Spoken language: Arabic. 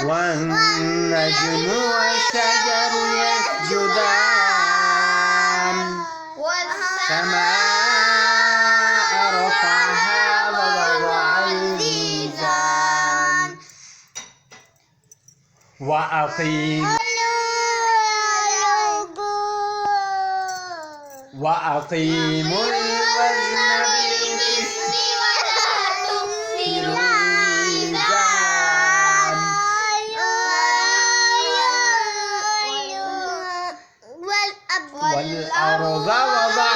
والنجم والشجر يسجدان والسماء رفعها ووضع الميزان وأقيموا الوزن بالقسط ولا تخسروا الميزان والأرض وضعها